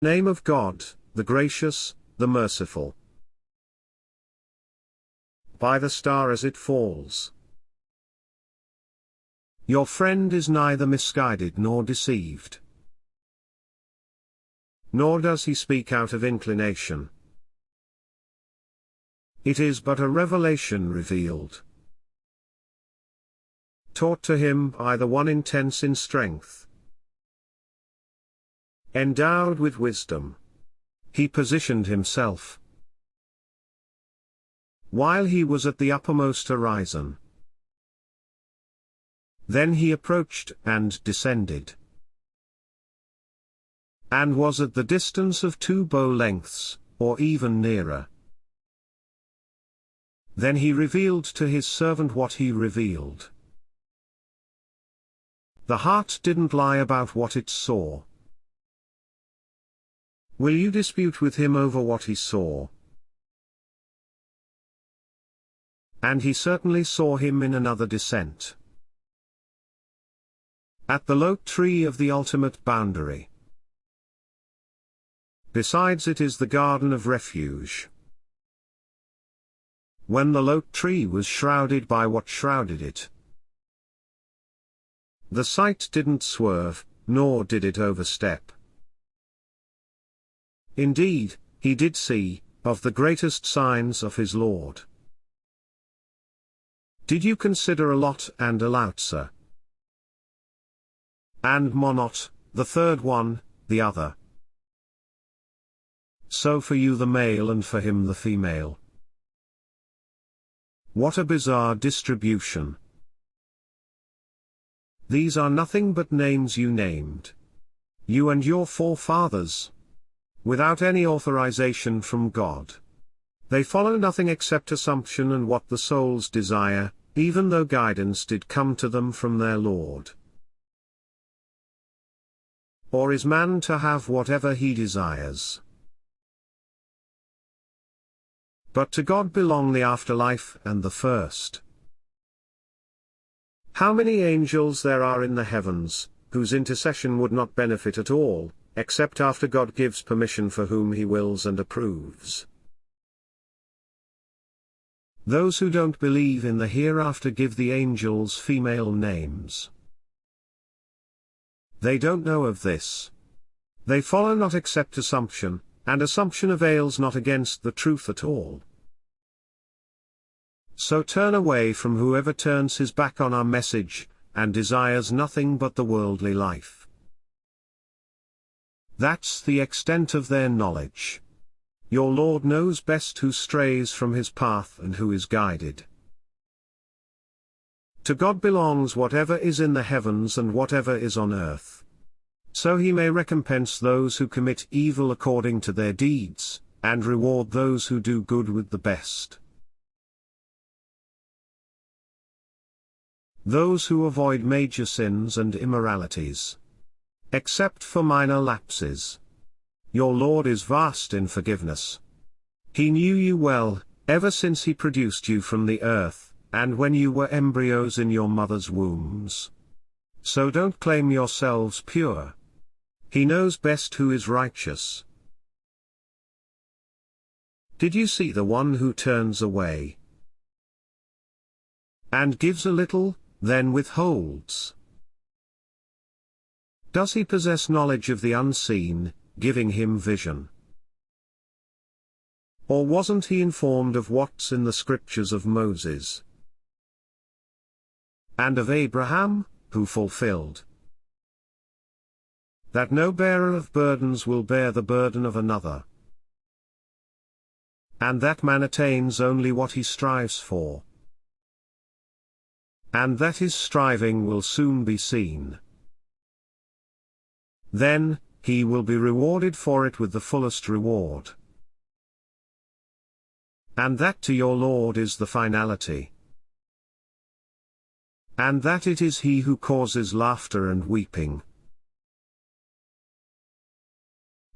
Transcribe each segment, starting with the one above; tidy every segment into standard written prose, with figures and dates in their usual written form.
Name of God, the gracious, the merciful. By the star as it falls. Your friend is neither misguided nor deceived. Nor does he speak out of inclination. It is but a revelation revealed, taught to him by the one intense in strength. Endowed with wisdom, he positioned himself, while he was at the uppermost horizon. Then he approached and descended, and was at the distance of 2 bow lengths, or even nearer. Then he revealed to his servant what he revealed. The heart didn't lie about what it saw. Will you dispute with him over what he saw? And he certainly saw him in another descent, at the lote tree of the ultimate boundary. Besides, it is the garden of refuge. When the lote tree was shrouded by what shrouded it, the sight didn't swerve, nor did it overstep. Indeed, he did see, of the greatest signs of his Lord. Did you consider a Lot and a Lautzer? And Monot, the third one, the other? So for you the male and for him the female. What a bizarre distribution. These are nothing but names you named, you and your forefathers, without any authorization from God. They follow nothing except assumption and what the souls desire, even though guidance did come to them from their Lord. Or is man to have whatever he desires? But to God belong the afterlife and the first. How many angels there are in the heavens, whose intercession would not benefit at all, except after God gives permission for whom he wills and approves. Those who don't believe in the hereafter give the angels female names. They don't know of this. They follow not except assumption, and assumption avails not against the truth at all. So turn away from whoever turns his back on our message, and desires nothing but the worldly life. That's the extent of their knowledge. Your Lord knows best who strays from his path and who is guided. To God belongs whatever is in the heavens and whatever is on earth. So he may recompense those who commit evil according to their deeds, and reward those who do good with the best. Those who avoid major sins and immoralities, except for minor lapses. Your Lord is vast in forgiveness. He knew you well, ever since he produced you from the earth, and when you were embryos in your mother's wombs. So don't claim yourselves pure. He knows best who is righteous. Did you see the one who turns away, and gives a little, then withholds? Does he possess knowledge of the unseen, giving him vision? Or wasn't he informed of what's in the scriptures of Moses and of Abraham, who fulfilled that no bearer of burdens will bear the burden of another, and that man attains only what he strives for, and that his striving will soon be seen? Then, he will be rewarded for it with the fullest reward. And that to your Lord is the finality. And that it is he who causes laughter and weeping.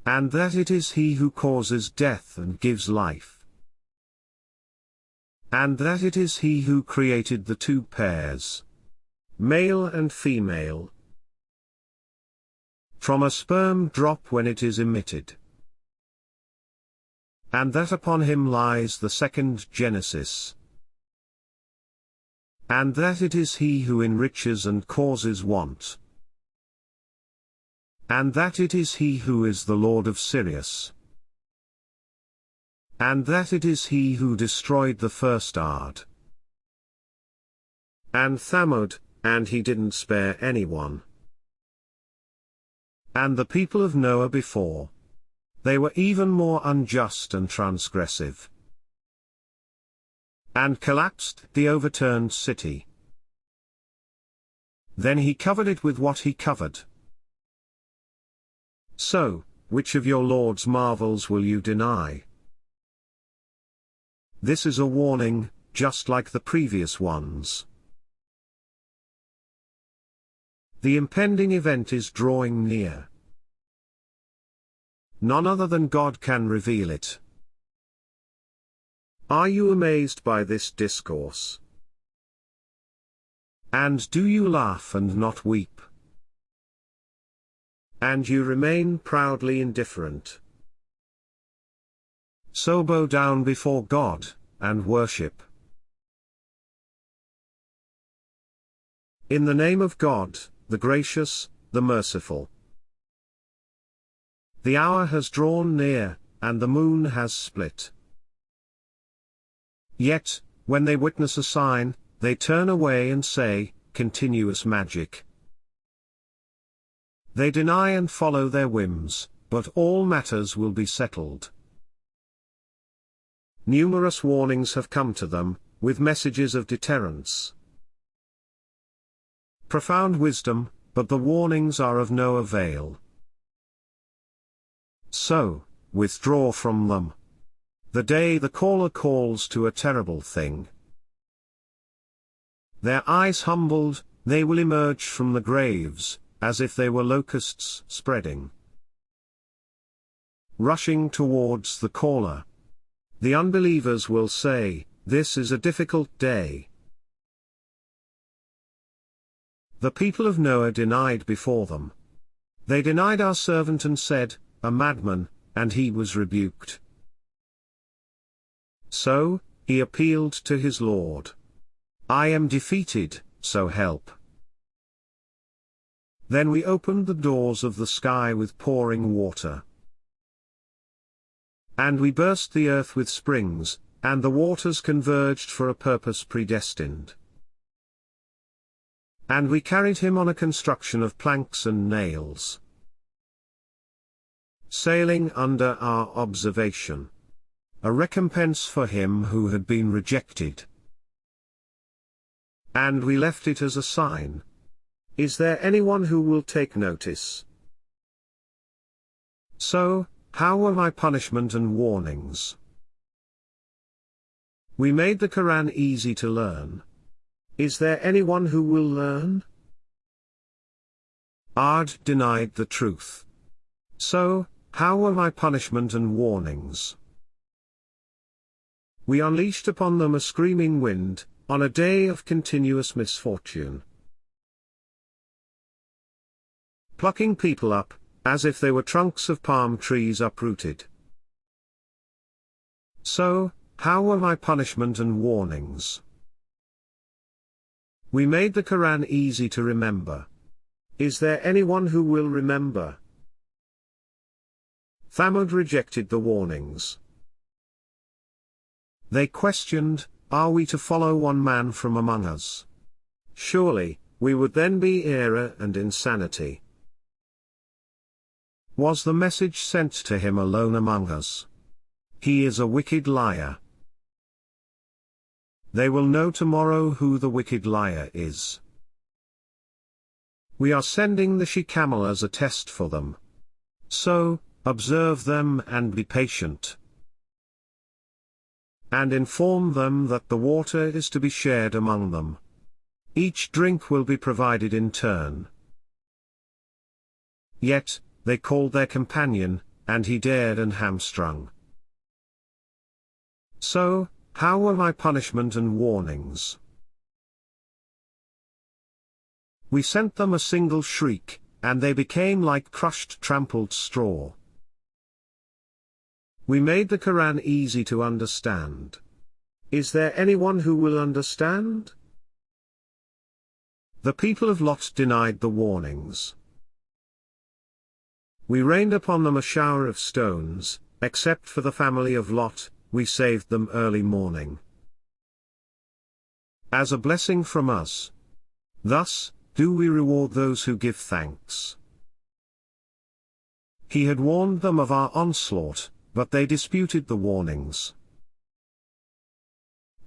And that it is he who causes death and gives life. And that it is he who created the 2 pairs, male and female, from a sperm drop when it is emitted. And that upon him lies the second Genesis. And that it is he who enriches and causes want. And that it is he who is the Lord of Sirius. And that it is he who destroyed the first Ard. And Thamud, and he didn't spare anyone. And the people of Noah before. They were even more unjust and transgressive. And collapsed the overturned city. Then he covered it with what he covered. So, which of your Lord's marvels will you deny? This is a warning, just like the previous ones. The impending event is drawing near. None other than God can reveal it. Are you amazed by this discourse? And do you laugh and not weep? And you remain proudly indifferent? So bow down before God, and worship. In the name of God, the gracious, the merciful. The hour has drawn near, and the moon has split. Yet, when they witness a sign, they turn away and say, continuous magic. They deny and follow their whims, but all matters will be settled. Numerous warnings have come to them, with messages of deterrence. Profound wisdom, but the warnings are of no avail. So, withdraw from them. The day the caller calls to a terrible thing. Their eyes humbled, they will emerge from the graves, as if they were locusts spreading. Rushing towards the caller. The unbelievers will say, this is a difficult day. The people of Noah denied before them. They denied our servant and said, a madman, and he was rebuked. So, he appealed to his Lord. I am defeated, so help. Then we opened the doors of the sky with pouring water. And we burst the earth with springs, and the waters converged for a purpose predestined. And we carried him on a construction of planks and nails. Sailing under our observation. A recompense for him who had been rejected. And we left it as a sign. Is there anyone who will take notice? So, how were my punishment and warnings? We made the Quran easy to learn. Is there anyone who will learn? Ard denied the truth. So, how were my punishment and warnings? We unleashed upon them a screaming wind, on a day of continuous misfortune. Plucking people up, as if they were trunks of palm trees uprooted. So, how were my punishment and warnings? We made the Quran easy to remember. Is there anyone who will remember? Thamud rejected the warnings. They questioned, are we to follow one man from among us? Surely, we would then be error and insanity. Was the message sent to him alone among us? He is a wicked liar. They will know tomorrow who the wicked liar is. We are sending the she-camel as a test for them. So, observe them and be patient. And inform them that the water is to be shared among them. Each drink will be provided in turn. Yet, they called their companion, and he dared and hamstrung. So, how were my punishment and warnings? We sent them a single shriek, and they became like crushed trampled straw. We made the Quran easy to understand. Is there anyone who will understand? The people of Lot denied the warnings. We rained upon them a shower of stones, except for the family of Lot, we saved them early morning. As a blessing from us. Thus, do we reward those who give thanks. He had warned them of our onslaught, but they disputed the warnings.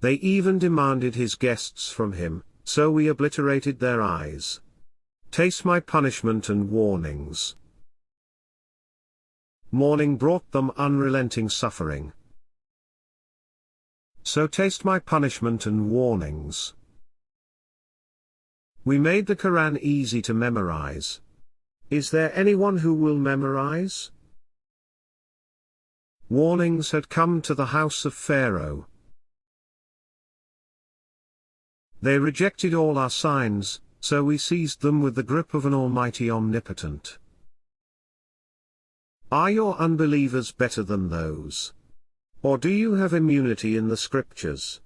They even demanded his guests from him, so we obliterated their eyes. Taste my punishment and warnings. Morning brought them unrelenting suffering. So taste my punishment and warnings. We made the Quran easy to memorize. Is there anyone who will memorize? Warnings had come to the house of Pharaoh. They rejected all our signs, so we seized them with the grip of an almighty omnipotent. Are your unbelievers better than those? Or do you have immunity in the scriptures?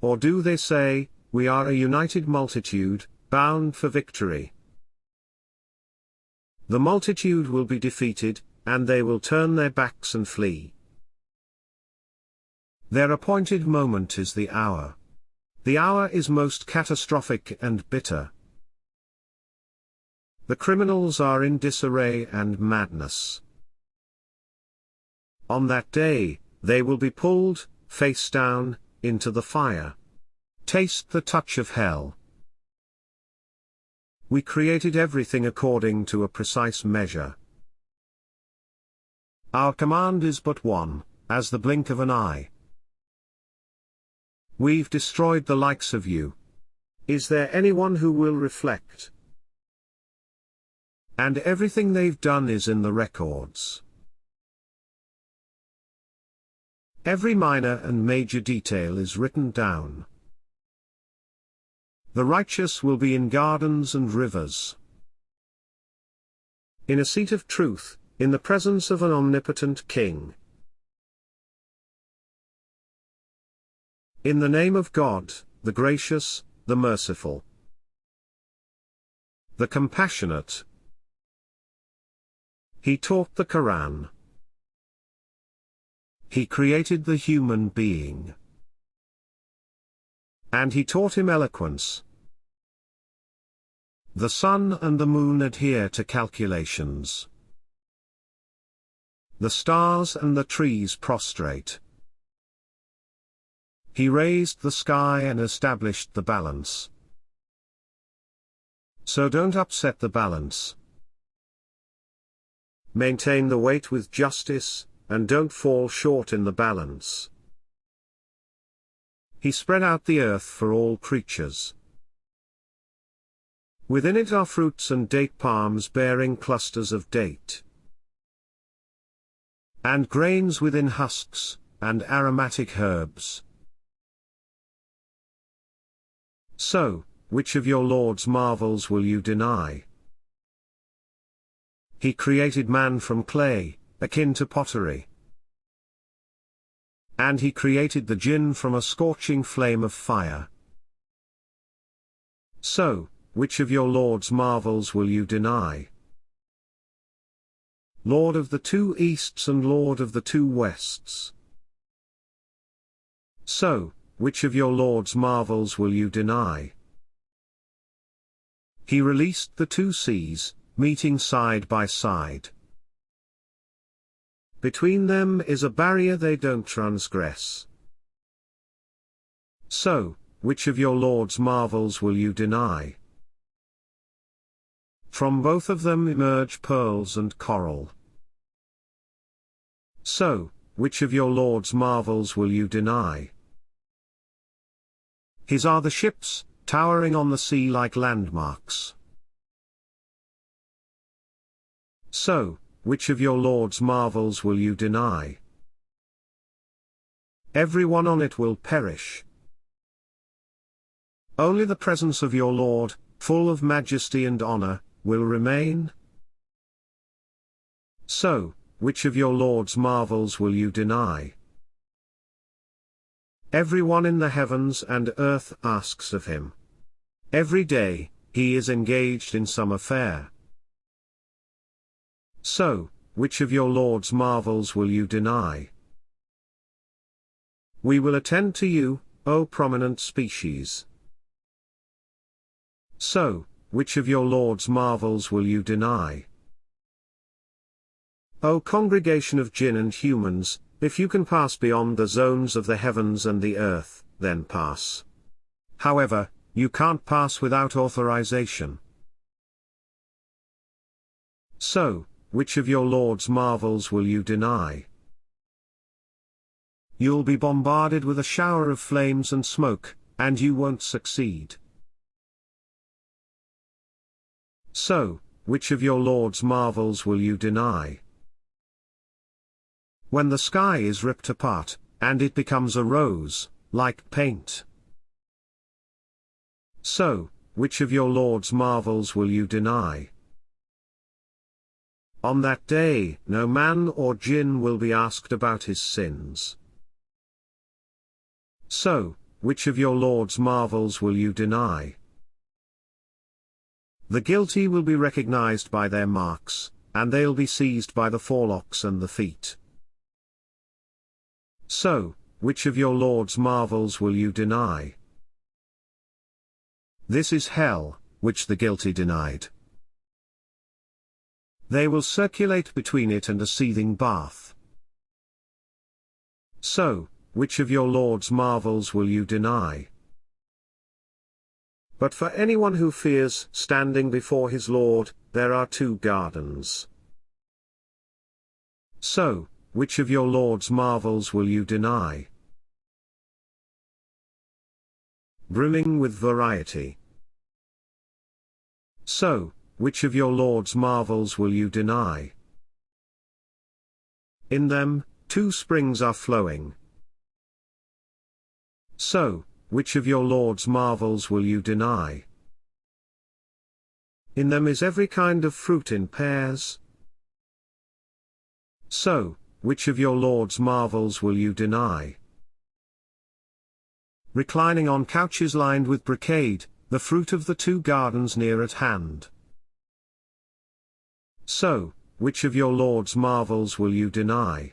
Or do they say, we are a united multitude, bound for victory? The multitude will be defeated, and they will turn their backs and flee. Their appointed moment is the hour. The hour is most catastrophic and bitter. The criminals are in disarray and madness. On that day, they will be pulled, face down, into the fire. Taste the touch of hell. We created everything according to a precise measure. Our command is but one, as the blink of an eye. We've destroyed the likes of you. Is there anyone who will reflect? And everything they've done is in the records. Every minor and major detail is written down. The righteous will be in gardens and rivers. In a seat of truth, in the presence of an omnipotent king. In the name of God, the gracious, the merciful, the compassionate. He taught the Quran. He created the human being. And he taught him eloquence. The sun and the moon adhere to calculations. The stars and the trees prostrate. He raised the sky and established the balance. So don't upset the balance. Maintain the weight with justice, and don't fall short in the balance. He spread out the earth for all creatures. Within it are fruits and date palms bearing clusters of date. And grains within husks, and aromatic herbs. So, which of your Lord's marvels will you deny? He created man from clay, akin to pottery. And he created the jinn from a scorching flame of fire. So, which of your Lord's marvels will you deny? Lord of the two easts and Lord of the two wests. So, which of your Lord's marvels will you deny? He released the two seas, meeting side by side. Between them is a barrier they don't transgress. So, which of your Lord's marvels will you deny? From both of them emerge pearls and coral. So, which of your Lord's marvels will you deny? His are the ships, towering on the sea like landmarks. So, which of your Lord's marvels will you deny? Everyone on it will perish. Only the presence of your Lord, full of majesty and honor, will remain? So, which of your Lord's marvels will you deny? Everyone in the heavens and earth asks of him. Every day, he is engaged in some affair. So, which of your Lord's marvels will you deny? We will attend to you, O prominent species. So, which of your Lord's marvels will you deny? O congregation of jinn and humans, if you can pass beyond the zones of the heavens and the earth, then pass. However, you can't pass without authorization. So, which of your Lord's marvels will you deny? You'll be bombarded with a shower of flames and smoke, and you won't succeed. So, which of your Lord's marvels will you deny? When the sky is ripped apart, and it becomes a rose, like paint. So, which of your Lord's marvels will you deny? On that day, no man or jinn will be asked about his sins. So, which of your Lord's marvels will you deny? The guilty will be recognized by their marks, and they'll be seized by the forelocks and the feet. So, which of your Lord's marvels will you deny? This is hell, which the guilty denied. They will circulate between it and a seething bath. So, which of your Lord's marvels will you deny? But for anyone who fears standing before his Lord, there are 2 gardens. So, which of your Lord's marvels will you deny? Brimming with variety. So, which of your Lord's marvels will you deny? In them, 2 springs are flowing. So, which of your Lord's marvels will you deny? In them is every kind of fruit in pairs. So, which of your Lord's marvels will you deny? Reclining on couches lined with brocade, the fruit of the 2 gardens near at hand. So, which of your Lord's marvels will you deny?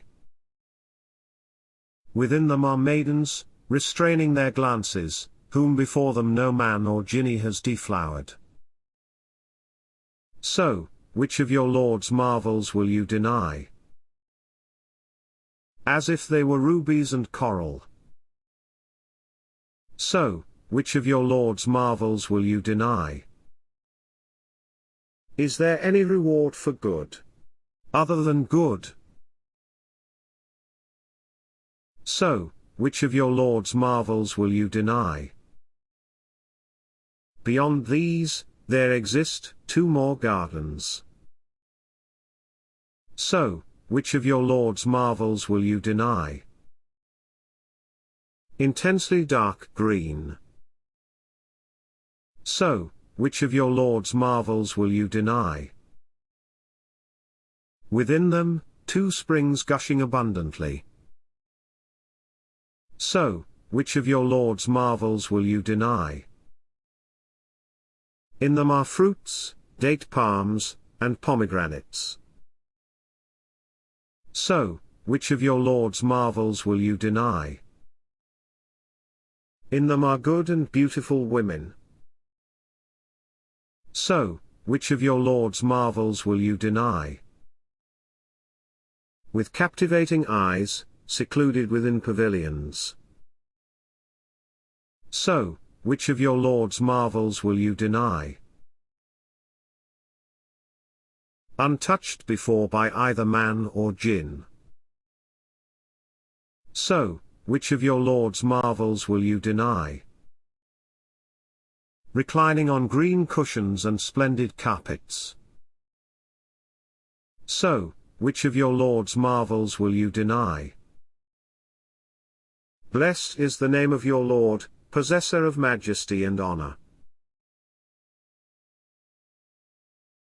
Within them are maidens, restraining their glances, whom before them no man or jinni has deflowered. So, which of your Lord's marvels will you deny? As if they were rubies and coral. So, which of your Lord's marvels will you deny? Is there any reward for good, other than good? So, which of your Lord's marvels will you deny? Beyond these, there exist 2 more gardens. So, which of your Lord's marvels will you deny? Intensely dark green. So, which of your Lord's marvels will you deny? Within them, 2 springs gushing abundantly. So, which of your Lord's marvels will you deny? In them are fruits, date palms, and pomegranates. So, which of your Lord's marvels will you deny? In them are good and beautiful women. So, which of your Lord's marvels will you deny? With captivating eyes, secluded within pavilions. So, which of your Lord's marvels will you deny? Untouched before by either man or jinn. So, which of your Lord's marvels will you deny? Reclining on green cushions and splendid carpets. So, which of your Lord's marvels will you deny? Blessed is the name of your Lord, possessor of majesty and honor.